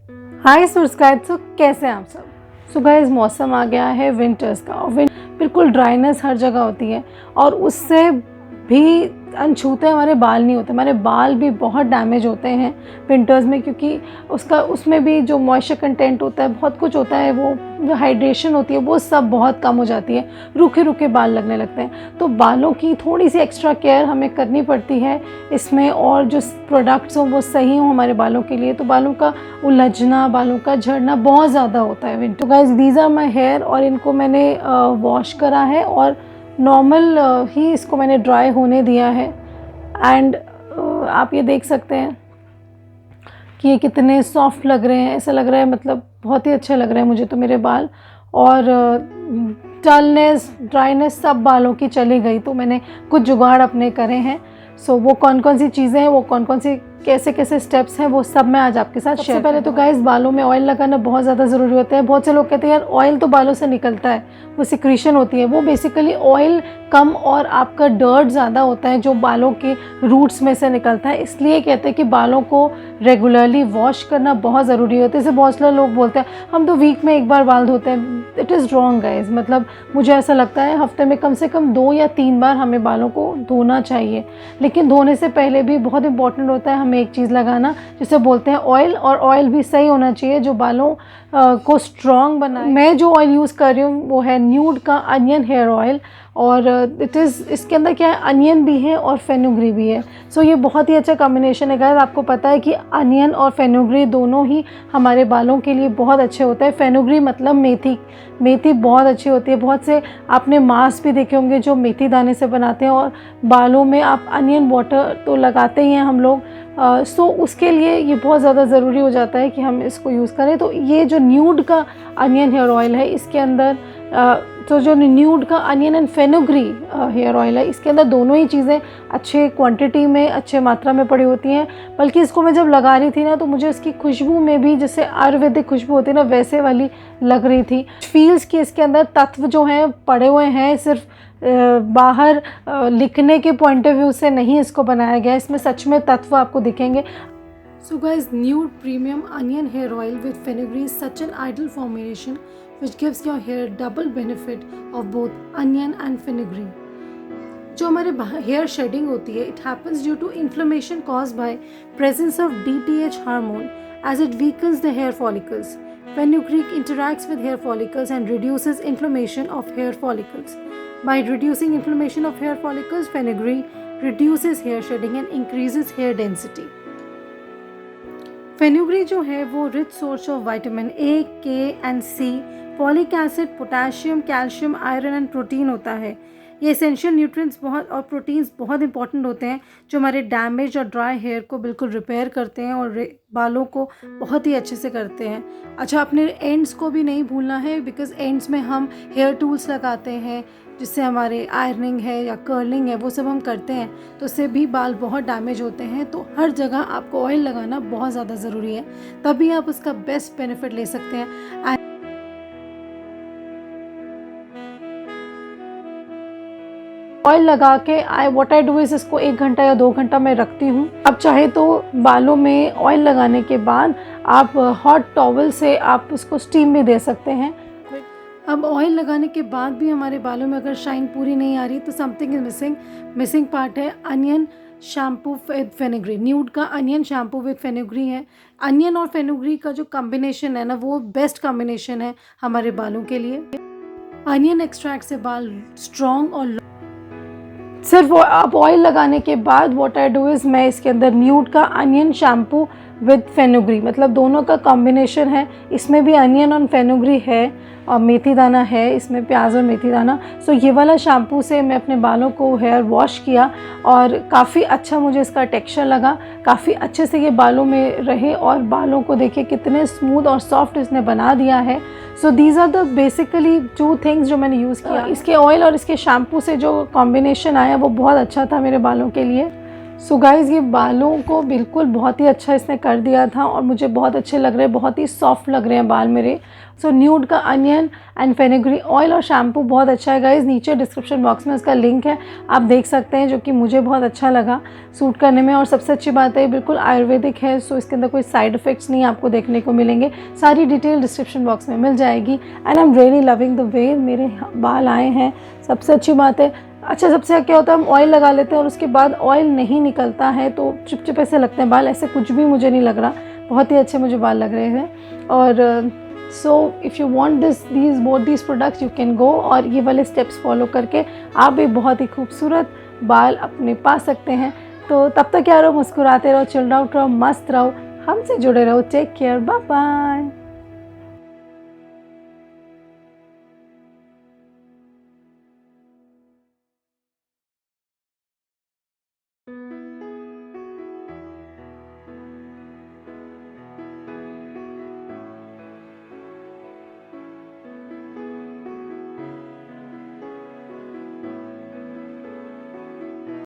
हाय सुरस्काइट, सो कैसे हैं आप सब। सो गाइस, मौसम आ गया है विंटर्स का और बिल्कुल ड्राइनेस हर जगह होती है और उससे भी अनछूते हमारे बाल नहीं होते। हमारे बाल भी बहुत डैमेज होते हैं विंटर्स में, क्योंकि उसमें भी जो मॉइस्चर कंटेंट होता है, बहुत कुछ होता है, वो जो हाइड्रेशन होती है वो सब बहुत कम हो जाती है, रूखे रूखे बाल लगने लगते हैं। तो बालों की थोड़ी सी एक्स्ट्रा केयर हमें करनी पड़ती है इसमें, और जो प्रोडक्ट्स हों वो सही हों हमारे बालों के लिए। तो बालों का उलझना, बालों का झड़ना बहुत ज़्यादा होता है winter. Guys, these are my hair और इनको मैंने वॉश करा है और नॉर्मल ही इसको मैंने ड्राई होने दिया है। एंड आप ये देख सकते हैं कि ये कितने सॉफ्ट लग रहे हैं। ऐसा लग रहा है, मतलब बहुत ही अच्छे लग रहे हैं मुझे तो मेरे बाल। और डलनेस, ड्राइनेस सब बालों की चली गई। तो मैंने कुछ जुगाड़ अपने करे हैं। सो वो कौन कौन सी चीज़ें हैं, वो कौन कौन सी कैसे कैसे स्टेप्स हैं, वो सब मैं आज आपके साथ शेयर। पहले तो गाइस, बालों में ऑयल लगाना बहुत ज़्यादा ज़रूरी होता है। बहुत से लोग कहते हैं यार ऑयल तो बालों से निकलता है, वो सिक्रीशन होती है। वो बेसिकली ऑयल कम और आपका डर्ट ज़्यादा होता है जो बालों के रूट्स में से निकलता है। इसलिए कहते हैं कि बालों को रेगुलरली वॉश करना बहुत ज़रूरी होता है। जैसे बहुत सारे लोग बोलते हैं हम तो वीक में एक बार बाल धोते हैं। It is wrong guys. मतलब मुझे ऐसा लगता है हफ्ते में कम से कम 2 या 3 बार हमें बालों को धोना चाहिए। लेकिन धोने से पहले भी बहुत इंपॉर्टेंट होता है हमें एक चीज़ लगाना, जिसे बोलते हैं ऑयल। और ऑयल भी सही होना चाहिए जो बालों को स्ट्रॉन्ग बनाए। मैं जो ऑयल यूज़ कर रही हूँ वो है न्यूड का अनियन हेयर ऑयल। और इसके अंदर क्या है, अनियन भी है और फेनुग्री भी है। सो ये बहुत ही अच्छा कॉम्बिनेशन है गाइस। आपको पता है कि अनियन और फेनुग्री दोनों ही हमारे बालों के लिए बहुत अच्छे होते हैं। फेनुग्री मतलब मेथी। मेथी बहुत अच्छी होती है। बहुत से आपने मास्क भी देखे होंगे जो मेथी दाने से बनाते हैं, और बालों में आप अनियन वाटर तो लगाते ही हैं हम लोग। सो उसके लिए ये बहुत ज़्यादा ज़रूरी हो जाता है कि हम इसको यूज़ करें। तो ये जो न्यूड का अनियन हेयर ऑयल है, इसके अंदर तो जो न्यूड का अनियन एंड फेनुग्री हेयर ऑयल है, इसके अंदर दोनों ही चीज़ें अच्छे क्वांटिटी में, अच्छे मात्रा में पड़ी होती हैं। बल्कि इसको मैं जब लगा रही थी ना, तो मुझे इसकी खुशबू में भी जैसे आयुर्वेदिक खुशबू होती है ना, वैसे वाली लग रही थी। फील्स की इसके अंदर तत्व जो हैं पड़े हुए हैं, सिर्फ बाहर लिखने के पॉइंट ऑफ व्यू से नहीं इसको बनाया गया। इसमें सच में तत्व आपको दिखेंगे। So guys, Nude Premium Onion Hair Oil with Fenugreek is such an ideal formulation which gives your hair double benefit of both onion and fenugreek. जो हमारे हेयर शेडिंग होती है, it happens due to inflammation caused by presence of DTH hormone as it weakens the hair follicles. Fenugreek interacts with hair follicles and reduces inflammation of hair follicles. By reducing inflammation of hair follicles, fenugreek reduces hair shedding and increases hair density. Fenugreek जो है वो rich source of vitamin A, K and C, folic acid, potassium, calcium, iron and protein होता है। ये essential nutrients बहुत और proteins बहुत important होते हैं जो हमारे डैमेज और ड्राई हेयर को बिल्कुल रिपेयर करते हैं और बालों को बहुत ही अच्छे से करते हैं। अच्छा, अपने एंड्स को भी नहीं भूलना है, बिकॉज एंड्स में हम हेयर टूल्स लगाते हैं जिससे हमारे आयरनिंग है या कर्लिंग है वो सब हम करते हैं, तो उससे भी बाल बहुत डैमेज होते हैं। तो हर जगह आपको ऑयल लगाना बहुत ज़्यादा ज़रूरी है, तभी आप उसका बेस्ट बेनिफिट ले सकते हैं। ऑयल लगा के व्हाट आई डू इज़ इसको 1 घंटा या 2 घंटा मैं रखती हूँ। अब चाहे तो बालों में ऑयल लगाने के बाद आप हॉट टॉवल से आप उसको स्टीम भी दे सकते हैं। अब ऑयल लगाने के बाद भी हमारे बालों में अगर शाइन पूरी नहीं आ रही तो समथिंग इज मिसिंग पार्ट है onion shampoo with fenugreek. Nude का अनियन शैम्पू विद फेनुग्रीक है। अनियन और फेनुग्रीक का जो कॉम्बिनेशन है ना, वो बेस्ट कॉम्बिनेशन है हमारे बालों के लिए। अनियन एक्सट्रैक्ट से बाल स्ट्रॉन्ग और सिर्फ अब ऑयल लगाने के बाद व्हाट आई डू इज़ मैं इसके अंदर न्यूड का अनियन शैम्पू विद फेनुग्रीक, मतलब दोनों का कॉम्बिनेशन है। इसमें भी अनियन और फेनुग्रीक है और मेथी दाना है, इसमें प्याज और मेथी दाना। सो ये वाला शैम्पू से मैं अपने बालों को हेयर वॉश किया और काफ़ी अच्छा मुझे इसका टेक्सचर लगा। काफ़ी अच्छे से ये बालों में रहे और बालों को देखिए कितने स्मूथ और सॉफ्ट इसने बना दिया है। So these are the basically 2 things जो मैंने यूज़ किया। इसके ऑयल और इसके शैम्पू से जो कॉम्बिनेशन आया वो बहुत अच्छा था मेरे बालों के लिए। सो गाइज़ ये बालों को बिल्कुल बहुत ही अच्छा इसने कर दिया था और मुझे बहुत अच्छे लग रहे हैं, बहुत ही सॉफ्ट लग रहे हैं बाल मेरे। सो न्यूड का अनियन एंड फेनुग्रीक ऑयल और शैम्पू बहुत अच्छा है गाइज़। नीचे डिस्क्रिप्शन बॉक्स में उसका लिंक है, आप देख सकते हैं, जो कि मुझे बहुत अच्छा लगा सूट करने में। और सबसे अच्छी बात है बिल्कुल आयुर्वेदिक है, सो इसके अंदर कोई साइड इफ़ेक्ट्स नहीं आपको देखने को मिलेंगे। सारी डिटेल डिस्क्रिप्शन बॉक्स में मिल जाएगी। And I am really loving the way मेरे बाल आए हैं, सबसे अच्छी बात है। अच्छा, सबसे क्या होता है हम ऑयल लगा लेते हैं और उसके बाद ऑयल नहीं निकलता है तो चिपचिप ऐसे लगते हैं बाल, ऐसे कुछ भी मुझे नहीं लग रहा, बहुत ही अच्छे मुझे बाल लग रहे हैं। और so if you want these both these products you can go, और ये वाले स्टेप्स फॉलो करके आप भी बहुत ही खूबसूरत बाल अपने पा सकते हैं। तो तब तक क्या रहो, मुस्कुराते रहो, चिल्ड आउट रहो, मस्त रहो, हमसे जुड़े रहो। Take care, bye bye.